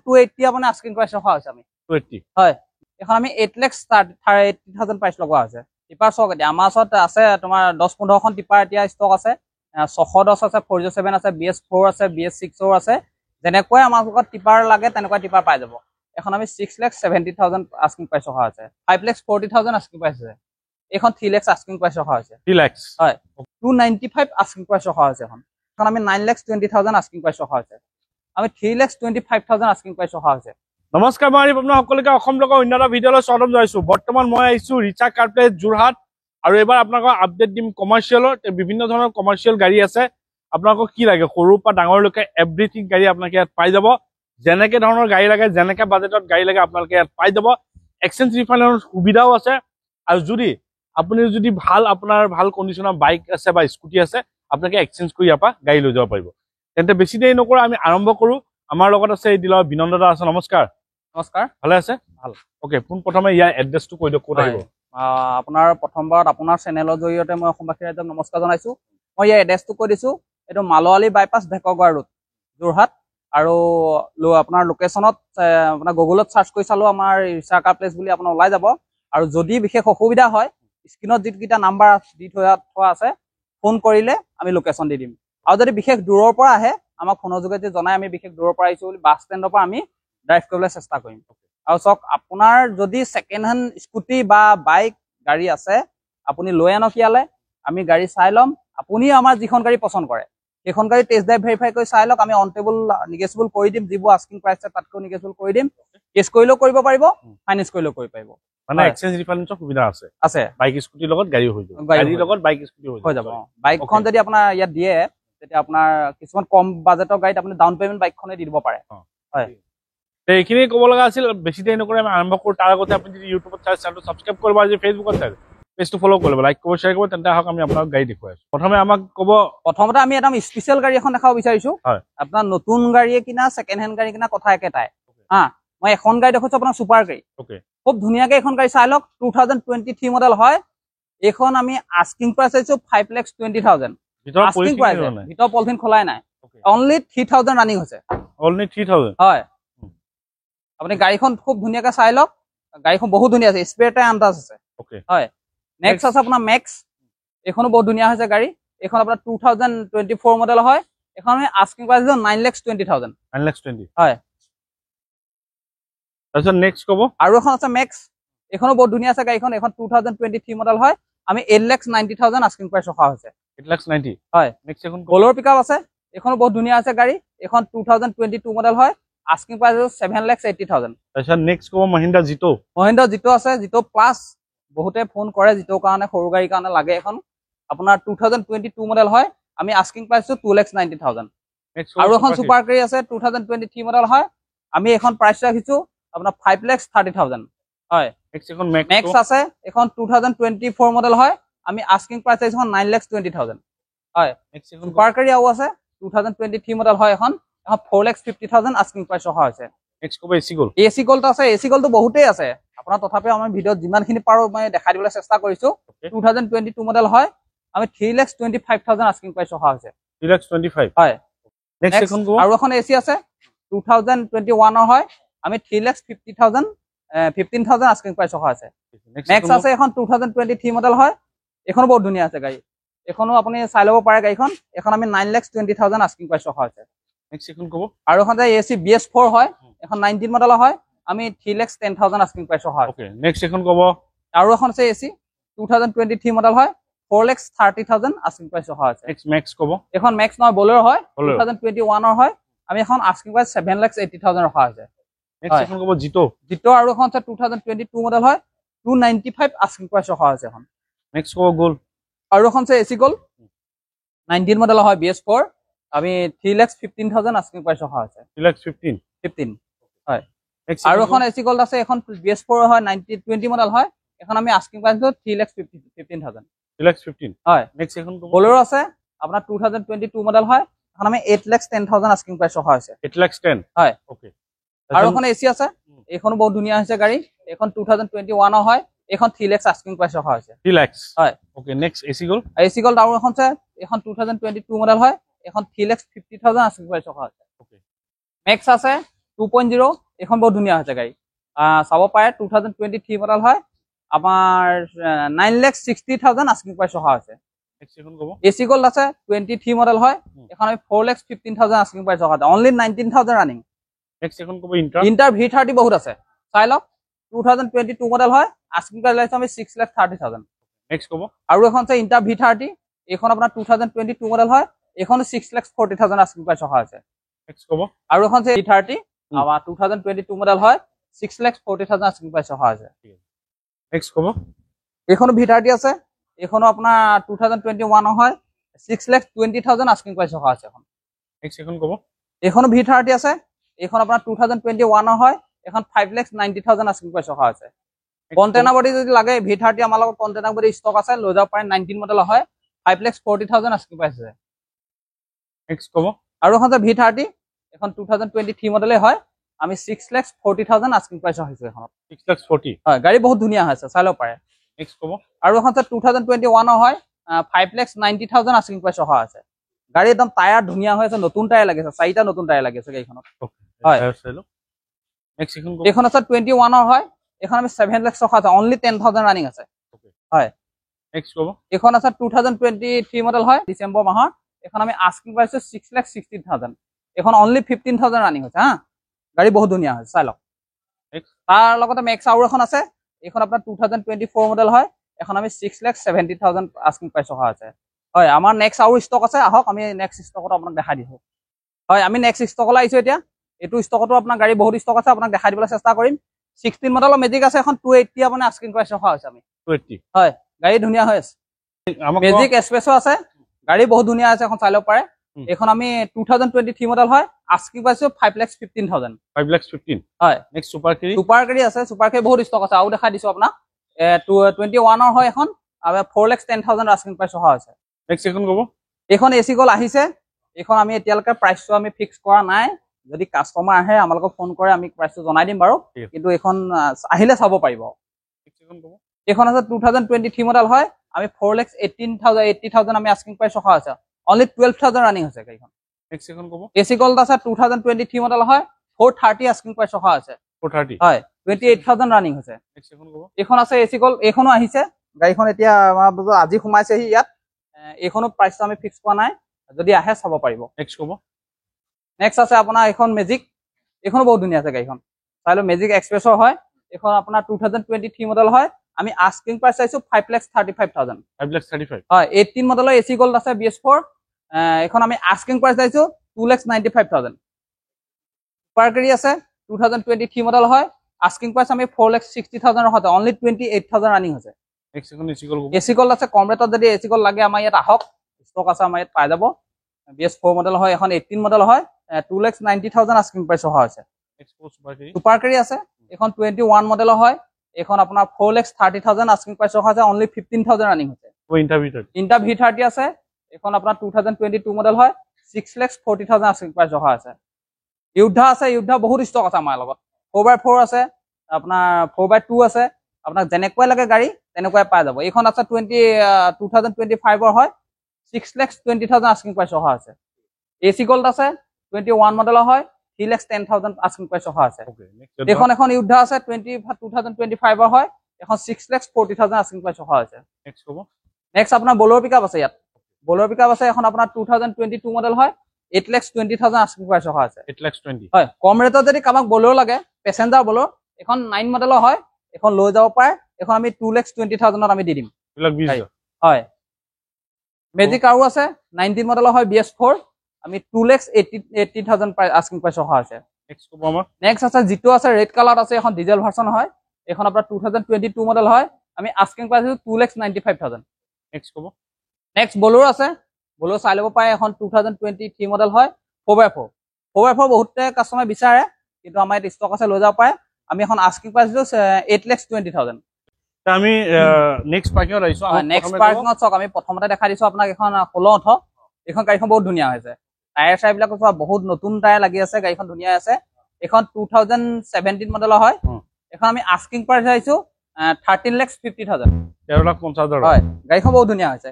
280 আপুনি asking price ৰখা হৈছে আমি 280 হয় এখন আমি 8,80,000 প্ৰাইচ লগোৱা হৈছে টিপাৰ চক এতিয়া আমাৰ ওচৰত আছে তোমাৰ 10-15খন টিপাৰ এতিয়া ষ্টক আছে 610 আছে 407 আছে BS4 আছে BS6 আছে যেনেকৈ আমাৰ লগত টিপাৰ লাগে তেনেকুৱা টিপাৰ পাই যাব এখন আমি 6,70,000 আস্কিং প্ৰাইচ ৰখা আছে 5,40,000 আস্কিং প্ৰাইচ আছে এখন 3 লাখ আস্কিং প্ৰাইচ ৰখা হৈছে 3 লাখ হয় 295 আস্কিং প্ৰাইচ ৰখা হৈছে এখন আমি 9,20,000 আস্কিং প্ৰাইচ ৰখা হৈছে আমি 3,25,000 আস্কিং প্ৰাইচ ৰখা হৈছে নমস্কাৰ মই আপোনাৰ সকলোকে অসম লগৰ অন্য এটা ভিডিঅ'লৈ স্বাগতম জনাইছো বৰ্তমান মই আহিছো ৰিচা কাৰ প্লেচ যোৰহাট আৰু এবাৰ আপোনাক আপডেট দিম কমাৰ্চিয়েলৰ বিভিন্ন ধৰণৰ কমাৰ্চিয়েল গাড়ী আছে আপোনাক কি লাগে সৰু পৰা ডাঙৰলৈকে এভৰিথিং গাড়ী আপোনাক ইয়াত পাই যাব যেনেকে ধৰণৰ গাড়ী লাগে যেনেকে বাজেটত গাড়ী লাগে আপোনাক ইয়াত পাই যাব এক্সচেঞ্জ ৰিফাণ্ডৰ সুবিধাও আছে আৰু আপুনি যদি আপোনাৰ ভাল কণ্ডিচনৰ বাইক আছে বা স্কুটি আছে আপোনাকে এক্সচেঞ্জ কৰি ইয়াৰ পৰা গাড়ী লৈ যাব পাৰিব তেন্তে বেছি দেৰি নকৰা আমি আৰম্ভ কৰো আমাৰ লগত আছে এই ডিলাৰ বিনন্দ দা আছে নমস্কাৰ ভালে আছে ভাল ওকে পোন প্ৰথমে ইয়াৰ এড্ৰেছটো কৈ দিয়ক ক'ত আহিব আপোনাৰ প্ৰথমবাৰত আপোনাৰ চেনেলৰ জৰিয়তে মই অসমবাসী ৰাইজক নমস্কাৰ জনাইছো মই ইয়াৰ এড্ৰেছটো কৈ দিছো এইটো মালোৱালি বাইপাছ ঢেকৰগড় ৰোড যোৰহাট আৰু আপোনাৰ লোকেশ্যনত আপোনাৰ গুগলত চাৰ্চ কৰি চালো আমাৰ ৰিচা কাৰ প্লেচ বুলি আপোনাৰ ওলাই যাব আৰু যদি বিশেষ অসুবিধা হয় স্ক্ৰীনত যিকেইটা নাম্বাৰ দি থোৱা আছে ফোন কৰিলে আমি লোকেশ্যন দি দিম আৰু যদি বিশেষ দূৰৰ পৰা আহে আমাক ফোনৰ যোগেদি জনাই আমি বিশেষ দূৰৰ পৰা আহিছো বুলি বাছ ষ্টেণ্ডৰ পৰা আমি ড্ৰাইভ কৰিবলৈ চেষ্টা কৰিম আৰু চাওক আপোনাৰ যদি ছেকেণ্ড হেণ্ড স্কুটি বা বাইক গাড়ী আছে আপুনি লৈ আনক ইয়ালে আমি গাড়ী চাই ল'ম আপুনি আমাৰ যিখন গাড়ী পচন্দ কৰে সেইখন গাড়ী টেষ্ট ড্ৰাইভ ভেৰিফাই কৰি চাই লওক আমি অন টেবল নিগেচিবল কৰি দিম যিবোৰ আস্কিং প্ৰাইচ তাতকৈ নিগেচিবল কৰি দিম কেছ কৰিলেও কৰিব পাৰিব ফাইনেন্স কৰিলেও কৰিব পাৰিব মানে এক্সচেঞ্জ ৰিফাণ্ডৰ সুবিধা আছে বাইক স্কুটিৰ লগত গাড়ী হৈ যাব গাড়ীৰ লগত বাইক স্কুটি হৈ যাব বাইকখন যদি আপোনাৰ ইয়াত দিয়ে তেতিয়া আপোনাৰ কিছুমান কম বাজেটৰ গাড়ীত আপুনি ডাউন পেমেণ্ট বাইকখনে দি দিব পাৰে হয় এইখিনি ক'ব লগা আছিল বেছি দেৰি নকৰি আমি আৰম্ভ কৰোঁ তাৰ আগতে আপুনি যদি ইউটিউবত চাই চেনেলটো ছাবস্ক্ৰাইব কৰিব আৰু যদি ফেচবুকত চাই পেজটো ফ'ল' কৰিব লাইক কৰিব শ্বেয়াৰ কৰিব তেন্তে আহক আমি আপোনাক গাড়ী দেখুৱাই আছো প্ৰথমতে আমি এটা স্পেচিয়েল গাড়ী এখন দেখাব বিচাৰিছো আপোনাৰ নতুন গাড়ীয়ে কিনা ছেকেণ্ড হেণ্ড গাড়ী কিনা কথা একেটাই মই এখন গাড়ী দেখাইছো আপোনাৰ ছুপাৰ গাড়ী খুব ধুনীয়াকে এখন গাড়ী চাই লওক 2023 মডেল হয় এইখন আমি আস্কিং প্ৰাইচ চাইছো 5,20,000 আস্কিং প্ৰাইচ ভিতৰ পলিথিন খোলাই নাই অনলি 3,000 ৰানিং হৈছে অনলি 3,000 হয় আপুনি গাড়ীখন খুব ধুনীয়াকে চাই লওক গাড়ীখন বহুত ধুনীয়া আছে স্পেয়াৰ টায়াৰ আন্দাজ আছে হয় নেক্সট আছে আপোনাৰ মেক্স এইখনো বহুত ধুনীয়া হৈছে গাড়ী এইখন আপোনাৰ 2024 মডেল হয় এখন আমি আস্কিং প্ৰাইচ 9,20,000 9,20,000 হয় তাৰপিছত নেক্সট ক'ব আৰু এখন আছে মেক্স এইখনো বহুত ধুনীয়া আছে গাড়ীখন এখন 2023 মডেল হয় আমি 8,90,000 আস্কিং প্ৰাইচ ৰখা হৈছে 8,90,000 হয় নেক্সট এখন বলেৰ পিকআপ আছে এইখনো বহুত ধুনীয়া আছে গাড়ী এখন 2022 মডেল হয় আস্কিং প্ৰাইচ 7,80,000 তাৰপিছত নেক্সট ক'ব মহিন্দ্ৰা জিটো আছে জিটো প্লাছ বহুতে ফোন কৰে জিটোৰ কাৰণে সৰু গাড়ীৰ কাৰণে লাগে এখন আপোনাৰ 2022 মডেল হয় আমি আস্কিং প্ৰাইচটো 2,90,000 আৰু এখন ছুপাৰ গাড়ী আছে 2023 মডেল হয় আমি এখন প্ৰাইচ ৰাখিছো আপোনাৰ 5,30,000 হয় নেক্সট এখন মেক্স আছে এখন 2024 মডেল হয় আমি আস্কিং প্ৰাইচ এখন 9,20,000 হয় নেক্সট এখন ছুপাৰ গাড়ী আৰু আছে 2023 মডেল হয় এখন 4,50,000 আস্কিং প্ৰাইচ ৰখা হৈছে নেক্সট ক'ব এচি গ'ল্ড আছে এচি গ'ল্ডটো বহুতেই আছে আপোনাৰ তথাপিও আমি ভিডিঅ'ত যিমানখিনি পাৰো মই দেখাই দিবলৈ চেষ্টা কৰিছো 2022 মডেল হয় আমি 3,25,000 আস্কিং প্ৰাইচ ৰখা হৈছে 3,25,000 হয় নেক্সট এখন আৰু এখন এচি আছে 2021 হয় আমি 3,50,000 15,000 আস্কিং প্ৰাইচ ৰখা আছে নেক্সট আছে এখন 2023 মডেল হয় এখনো বহুত ধুনীয়া আছে গাড়ী এখনো আপুনি চাই ল'ব পাৰে গাড়ীখন এখন আমি 9,20,000 আস্কিং প্ৰাইচ ৰখা আছে নেক্সট এখন ক'ব আৰু এখন এচি BS4 হয় এখন 19 মডেল হয় আমি 3,10,000 আস্কিং প্ৰাইচ ৰখা আছে নেক্সট এখন ক'ব আৰু এখন আছে এচি 2023 মডেল হয় 4,30,000 আস্কিং প্ৰাইচ ৰখা আছে মেক্স ক'ব এখন মেক্স নহয় বলেৰ হয় 2021 হয় আমি এখন আস্কিং প্ৰাইচ 7,80,000 ৰখা আছে নেক্সট এখন ক'ব জিটো আৰু এখন আছে 2022 মডেল হয় 295 আস্কিং প্ৰাইচ ৰখা আছে এখন নেক্সট ক'ব গ'ল আৰু এখন আছে এচি গ'ল 19 মডেল হয় BS4 আমি 3,15,000 আস্কিং প্ৰাইচ ৰখা আছে 3,15 হয় আৰু এখন এচি গ'ল আছে এখন BS4 হয় 20 মডেল হয় এখন আমি আস্কিং প্ৰাইচ 3,15,000 হয় নেক্সট এখন বলেৰো আছে আপোনাৰ 2022 মডেল হয় এখন আমি 8,10,000 আস্কিং প্ৰাইচ ৰখা হৈছে 8,10,000 হয় ওকে আৰু এখন এচি আছে এইখনো বহুত ধুনীয়া হৈছে গাড়ী এখন 2021 হয় এখন 3 লাখ আস্কিং প্ৰাইচ ৰখা হৈছে 3 লাখ হয় ওকে নেক্সট এচি গ'ল আৰু এখন আছে এখন 2022 মডেল হয় এখন 3,50,000 আস্কিং প্ৰাইচ ৰখা হৈছে ওকে মেক্স আছে 2.0 এখন বহুত ধুনীয়া হৈছে গাড়ী চাব পাৰে 2023 মডেল হয় আমাৰ 9,60,000 আস্কিং প্ৰাইচ অহা হৈছে এচি গোল্ড আছে 23 মডেল হয় এখন আমি 4,15,000 আস্কিং প্ৰাইচ অহা আছে অনলি 19,000 ৰানিং ইণ্টাৰ V30 বহুত আছে চাই লওক 2022 মডেল হয় আস্কিং প্ৰাইচ লাইছে আমি 6,30,000 নেক্সট কব আৰু এখন আছে ইণ্টাৰ V30 এখন আপোনাৰ 2022 মডেল হয় এখন 6,40,000 আস্কিং প্ৰাইচ অহা আছে নেক্সট কব আৰু এখন আছে V30 আমাৰ 2022 মডেল হয় 6,40,000 আস্কিং প্ৰাইচ অহা আছে নেক্সট কব এখনো V30 আছে এখনো আপোনাৰ 2021 হয় 6,20,000 আস্কিং প্ৰাইচ অহা আছে এখন নেক্সট এখন কব এখনো V30 আছে এখন আপোনাৰ 2021 হয় এখন 5,90,000 আস্কিং প্ৰাইচ অহা আছে কন্টেনাৰ বডি যদি লাগে V30 আমাৰ লগত কন্টেনাৰ বডি ষ্টক আছে লৈ যাব পাৰে 19 মডেল হয় 5,40,000 আস্কিং প্ৰাইচ আছে নেক্সট কব আৰু এখন আছে V30 এখন 2023 মডেলে হয় আমি 6,40,000 আস্কিং প্ৰাইচ হৈছে এখন 6,40,000 হয় গাড়ী বহুত ধুনীয়া হৈছে চাই লব পাৰে নেক্সট কব আৰু এখন আছে 2021 হয় 5,90,000 আস্কিং প্ৰাইচ অহা আছে গাড়ী একদম টায়াৰ ধুনীয়া হৈ আছে নতুন টায়াৰ লাগিছে চাৰিটা নতুন টায়াৰ লাগিছে গাড়ীখনত হয় নেক্সট এখন কব এখন আছে 21 হয় এখন আমি 7 লাখ অহা আছে অনলি 10,000 ৰানিং আছে হয় নেক্সট কব এখন আছে 2023 মডেল হয় ডিসেম্বৰ মাহৰ এখন আমি আস্কিং প্ৰাইচ 6,60,000 এখন অনলি 15,000 ৰানিং হৈছে হা গাড়ী বহুত ধুনীয়া হৈছে চাই লওক তাৰ লগতে মেক্স আৰু এখন আছে এখন আপোনাৰ 2024 মডেল হয় এখন আমি 6,70,000 আস্কিং প্ৰাইচ অহা আছে হয় আমাৰ নেক্সট আৰু ষ্টক আছে আহক আমি নেক্সট ষ্টকত আপোনাক দেখাই দিছো হয় আমি নেক্সট ষ্টকলৈ আহিছো এতিয়া এইটো ষ্টকতো আপোনাৰ গাড়ী বহুত ষ্টক আছে আপোনাক দেখাই দিবলৈ চেষ্টা কৰিম 16 মডেলৰ মেজিক আছে এখন 280 আপুনি আস্কিং প্ৰাইচ অহা হৈছে আমি 280 হয় গাড়ী ধুনীয়া হৈ আছে মেজিক এক্সপ্ৰেছো আছে গাড়ী বহুত ধুনীয়া আছে এখন চাই লব পাৰে এখন আমি 2023 মডেল হয় আস্কিং প্ৰাইচ 5,15,000 5,15,000 হয় নেক্সট সুপাৰ কেৰি আছে সুপাৰ কেৰি বহুত ষ্টক আছে আৰু দেখাই দিছো আপোনাক 21 হয় এখন 4,10,000 আস্কিং প্ৰাইচ অহা হৈছে নেক্সট এখন কব এখন এচি গল আহিছে এখন আমি এতিয়ালৈকে প্ৰাইচটো আমি ফিক্স কৰা নাই যদি কাস্টমাৰ আহে আমালোকক ফোন কৰে আমি প্ৰাইচটো জনাই দিম বাৰু কিন্তু এখন আহিলে চাব পাৰিব এখন আছে 2023 মডেল হয় আমি 4,18,000 আমি আস্কিং প্ৰাইচ অহা আছে অনলি 12,000 ৰানিং হৈছে গাড়ীখন নেক্সট এখন কব এচি গোল্ড আছে 2023 মডেল হয় 430 আস্কিং প্ৰাইচ অহা আছে 430 হয় 28,000 ৰানিং হৈছে নেক্সট এখন কব এখন আছে এচি গোল্ড এখনো আহিছে গাড়ীখন এতিয়া আজি সোমাইছেহি ইয়াত এখনো প্ৰাইচটো আমি ফিক্স কৰা নাই যদি আহে চাব পাৰিব নেক্সট কব নেক্সট আছে আপোনাৰ এখন মেজিক এখনো বহুত ধুনীয়া আছে গাড়ীখন চাই লওক মেজিক এক্সপ্ৰেছৰ হয় এখন আপোনাৰ 2023 মডেল হয় আমি আস্কিং প্ৰাইচ চাইছো 5,35,000 5,35,000 হয় 18 মডেলৰ এচি গোল্ড আছে BS4 এখন আমি আস্কিং প্ৰাইচ চাইছো 2,95,000 সুপাৰ কেৰি আছে 2023 মডেল হয় আস্কিং প্ৰাইচ আমি 4,60,000 হয় অনলি 28,000 ৰানিং হৈছে নেক্সট এখন এচি গোল্ড আছে কম ৰেটত যদি এচি গোল্ড লাগে আমাৰ ইয়াত আহক ষ্টক আছে আমাৰ ইয়াত পাই যাব BS4 মডেল হয় এখন 18 মডেল হয় 2,90,000 আস্কিং প্ৰাইচ অহা হৈছে সুপাৰ কেৰি আছে এখন 21 মডেলৰ হয় এখন আপোনাৰ 4,30,000 আস্কিং প্ৰাইচ অহা আছে অনলি 15,000 ৰানিং হৈছে ইণ্টাৰ V30 আছে এখন আপোনাৰ 2022 মডেল হয় 6,40,000 আস্কিং প্ৰাইচ অহা আছে ইউদ্ধা আছে ইউদ্ধা বহুত ষ্টক আছে আমাৰ লগত 4x4 আছে আপোনাৰ 4x2 আছে আপোনাক যেনেকুৱাই লাগে গাড়ী তেনেকুৱাই পাই যাব এইখন আছে 2025 হয় 6,20,000 আস্কিং প্ৰাইচ অহা আছে এচি গোল্ড আছে 21 মডেলৰ হয় 3,10,000 আস্কিং প্ৰাইচ অহা আছে এখন ইউদ্ধা আছে 2025 হয় এখন 6,40,000 আস্কিং প্ৰাইচ অহা আছে নেক্সট আপোনাৰ বলেৰ পিকআপ আছে ইয়াত বলেৰ পিকআপ আছে এখন আপোনাৰ 2022 মডেল হয় 8,20,000 আস্কিং প্ৰাইচ অহা আছে 8,20,000 হয় কম ৰেটত যদি কামাক বলেৰ লাগে পেছেঞ্জাৰ বলেৰ এখন 9 মডেলৰ হয় এখন লৈ যাব পাৰে এখন আমি 2,20,000 আমি দি দিম হয় মেজিক আৰু আছে 19 মডেলৰ হয় BS4 আমি 2,80,000 আস্কিং প্ৰাইচ অহা আছে নেক্সট আছে জিটো আছে ৰেড কালাৰ আছে এখন ডিজেল ভাৰ্চন হয় এখন আপোনাৰ 2022 মডেল হয় আমি আস্কিং প্ৰাইচ 2,95,000 নেক্সট বলেৰ আছে বলেৰ চাই ল'ব পাৰে এখন 2023 মডেল হয় 4x4 বহুতে কাস্টমাৰ বিচাৰে কিন্তু আমাৰ ইয়াত ষ্টক আছে লৈ যাব পাৰে আমি এখন আস্কিং প্ৰাইচ 8,20,000 আমি নেক্সট পাৰ্কিংত আহিছো নেক্সট পাৰ্কিংত চাওক আমি প্ৰথমতে দেখাই দিছো আপোনাক এখন 16 এখন গাড়ীখন বহুত ধুনীয়া হৈছে টায়াৰ চাইবিলাক বহুত নতুন টায়াৰ লাগি আছে গাড়ীখন ধুনীয়া আছে এখন 2017 মডেলৰ হয় এখন আমি আস্কিং প্ৰাইচ চাইছো 13,50,000 13,50,000 হয় গাড়ীখন বহুত ধুনীয়া হৈছে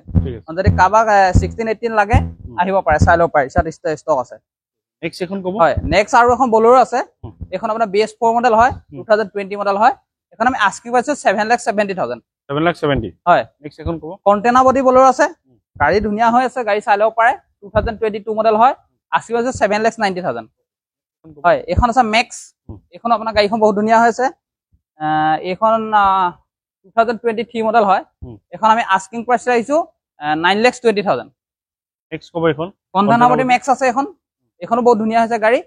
যদি কাবাক 16-18 লাগে আহিব পাৰে চাই ল'ব পাৰে ইয়াত ষ্টক আছে নেক্সট এখন কব হয় নেক্সট আৰু এখন বলেৰো আছে এখন আপোনাৰ BS4 মডেল হয় 2020 মডেল হয় এখন আমি আস্কিং পাইছো 7,70,000 7,70,000 হয় নেক্সট এখন কব কন্টেনাৰ বডি বলেৰো আছে গাড়ী ধুনীয়া হৈ আছে গাড়ী চাই ল'ব পাৰে 2022 মডেল হয় আস্কিং পাইছো 7,90,000 হয় এখন আছে মেক্স এখন আপোনাৰ গাড়ীখন বহুত ধুনীয়া হৈ আছে এইখন 2023 মডেল হয় এখন আমি আস্কিং প্ৰাইচ ৰাখিছো 9,20,000 নেক্সট কব এখন কন্টেনাৰ বডি মেক্স আছে এখনো বহুত ধুনীয়া হৈছে গাড়ী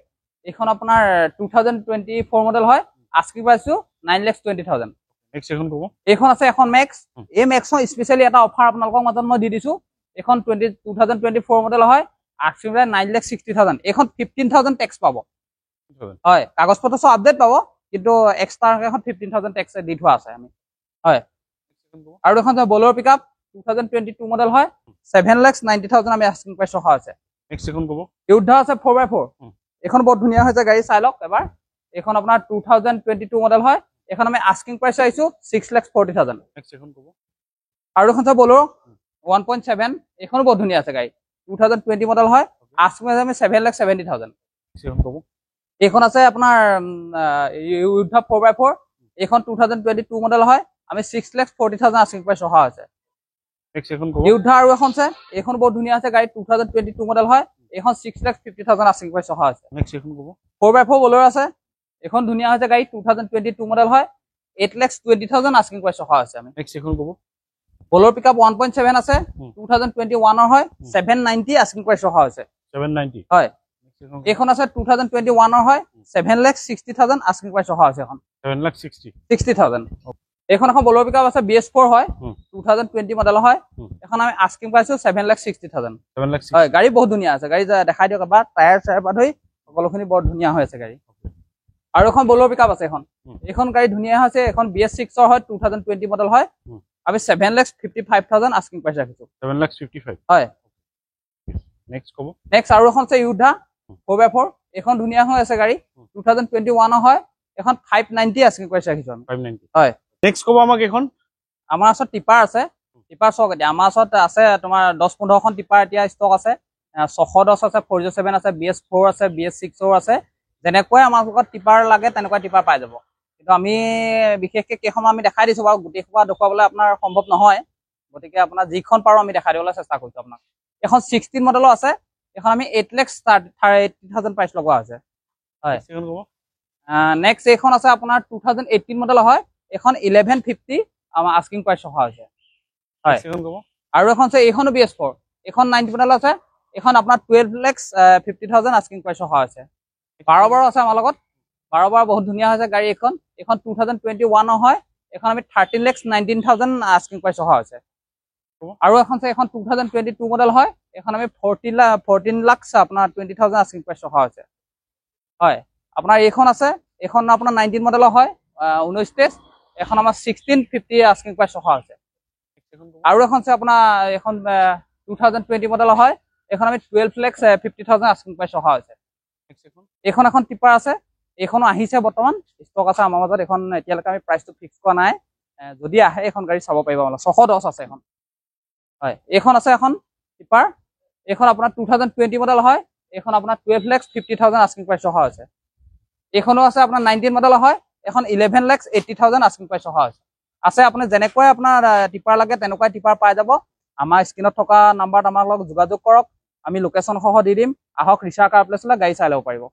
এখন আপোনাৰ 2024 মডেল হয় আস্কিং প্ৰাইচটো 9,20,000 নেক্সট এখন কব এইখন আছে এখন মেক্স এই মেক্সৰ স্পেশালি এটা অফাৰ আপোনালোকৰ মাজত মই দি দিছো এখন 2024 মডেল হয় আস্কিং প্ৰাইচ 9,60,000 এখন 15,000 টেক্স পাব হয় কাগজ পত্ৰ সব আপডেট পাব কিন্তু এক্সট্ৰা এখন 15,000 টেক্স দি থোৱা আছে আমি হয় আৰু এখন বলেৰো পিকআপ 2022 মডেল হয় 7,90,000 আমি আস্কিং প্ৰাইচ ৰখা আছে নেক্সট এখন কব ইউদ্ধা আছে 4x4 এখন বহুত ধুনীয়া হৈছে গাড়ী চাই লওক এবাৰ এখন আপোনাৰ 2022 মডেল হয় এখন আমি আস্কিং প্ৰাইচ ৰাখিছো 6,40,000 নেক্সট এখন কব আৰু এখন বলেৰো 1.7 এখনো বহুত ধুনীয়া আছে গাড়ী 2020 মডেল হয় আস্কিং প্ৰাইচ আমি 7,70,000 নেক্সট এখন কব এইখন আছে আপোনাৰ ইউদ্ধা 4x4 এইখন 2022 মডেল হয় আমি 6,40,000 আস্কিং প্ৰাইচ ৰখা আছে নেক্সট এখন কব ইউদ্ধা আৰু এখন আছে এইখন বহুত ধুনীয়া আছে গাড়ী 2022 মডেল হয় এখন 6,50,000 আস্কিং প্ৰাইচ ৰখা আছে নেক্সট এখন কব 4x4 বলেৰো আছে এখন ধুনীয়া হৈছে গাড়ী 2022 মডেল হয় 8,20,000 আস্কিং প্ৰাইচ ৰখা আছে আমি নেক্সট এখন কব বলেৰো পিকআপ 1.7 আছে 2021 ৰ হয় 790 আস্কিং প্ৰাইচ ৰখা আছে 790 হয় এইখন আছে 2021 ৰ হয় 7,60,000 আস্কিং প্ৰাইচ ৰখা আছে এখন 7,60,000 এইখন এখন বলেৰো পিকআপ আছে BS4 হয় 2020 মডেল হয় এখন আমি আস্কিং প্ৰাইচ 7,60,000 হয় গাড়ী বহুত ধুনীয়া আছে গাড়ী দেখাই দিয়ক এবাৰ টায়াৰ চায়াৰ পৰা ধৰি সকলোখিনি বৰ ধুনীয়া হৈ আছে গাড়ী আৰু এখন বলেৰো পিকআপ আছে এখন গাড়ী ধুনীয়া হৈছে এখন BS6 ৰ হয় 2020 মডেল হয় আমি 7,55,000 আস্কিং প্ৰাইচ ৰাখিছো 7,55,000 হয় নেক্সট কব নেক্সট আৰু এখন আছে ইউদ্ধা 4x4 এখন ধুনীয়া হৈ আছে গাড়ী 2021 ৰ হয় এখন 590 আস্কিং প্ৰাইচ ৰাখিছো আমি 590 হয় নেক্সট কব আমাক এখন আমাৰ ওচৰত টিপাৰ আছে টিপাৰ চক এতিয়া আমাৰ ওচৰত আছে তোমাৰ 10-15খন টিপাৰ এতিয়া ষ্টক আছে 610 আছে 407 আছে BS4 আছে BS6 আছে যেনেকৈ আমাৰ লগত টিপাৰ লাগে তেনেকুৱা টিপাৰ পাই যাব কিন্তু আমি বিশেষকৈ কেইখন আমি দেখাই দিছো বাৰু গোটেই সোপা দেখুৱাবলৈ আপোনাৰ সম্ভৱ নহয় গতিকে আপোনাৰ যিখন পাৰো আমি দেখাই দিবলৈ চেষ্টা কৰিছো আপোনাক এখন 16 মডেলৰ আছে এখন আমি 8,30,000 প্ৰাইচ লগোৱা আছে হয় নেক্সট এইখন আছে আপোনাৰ 2018 মডেল হয় এখন 1150 আমাৰ আস্কিং প্ৰাইচ ৰখা হৈছে হয় আৰু এখন আছে এইখনো BS4 এখন 90 মডেল আছে এখন আপোনাৰ 12,50,000 আস্কিং প্ৰাইচ ৰখা হৈছে 12 আছে আমাৰ লগত 12 বহুত ধুনীয়া হৈছে গাড়ী এখন 2021 হয় এখন আমি 13,19,000 আস্কিং প্ৰাইচ ৰখা হৈছে আৰু এখন আছে এখন 2022 মডেল হয় এখন আমি 14 লাখ আপোনাৰ 20,000 আস্কিং প্ৰাইচ ৰখা হৈছে হয় আপোনাৰ এইখন আছে এখন আপোনাৰ 19 মডেলৰ হয় 19 টেষ্ট এখন আমাৰ 1650 আস্কিং প্ৰাইচ ৰখা হৈছে আৰু এখন আছে আপোনাৰ এখন 2020 মডেলৰ হয় এখন আমি 12,50,000 আস্কিং প্ৰাইচ ৰখা হৈছে এখন টিপাৰ আছে এইখনো আহিছে বৰ্তমান ষ্টক আছে আমাৰ মাজত এখন এতিয়ালৈকে আমি প্ৰাইচটো ফিক্স কৰা নাই যদি আহে এখন গাড়ী চাব পাৰিব মানে 610 আছে এখন হয় এইখন আছে এখন টিপাৰ এইখন আপোনাৰ 2020 মডেল হয় এইখন আপোনাৰ 12,50,000 আস্কিং প্ৰাইচ ৰখা হৈছে এইখনো আছে আপোনাৰ 19 মডেলৰ হয় এখন 11,80,000 আস্কিং প্ৰাইচ ৰখা হৈছে আছে আপুনি যেনেকৈ আপোনাৰ টিপাৰ লাগে তেনেকুৱা টিপাৰ পাই যাব আমাৰ স্ক্ৰিনত থকা নাম্বাৰত আমাৰ লগত যোগাযোগ কৰক আমি লোকেশ্যন সহ দি দিম আহক ৰিচা কাৰ প্লেচলৈ গাড়ী চাই ল'ব পাৰিব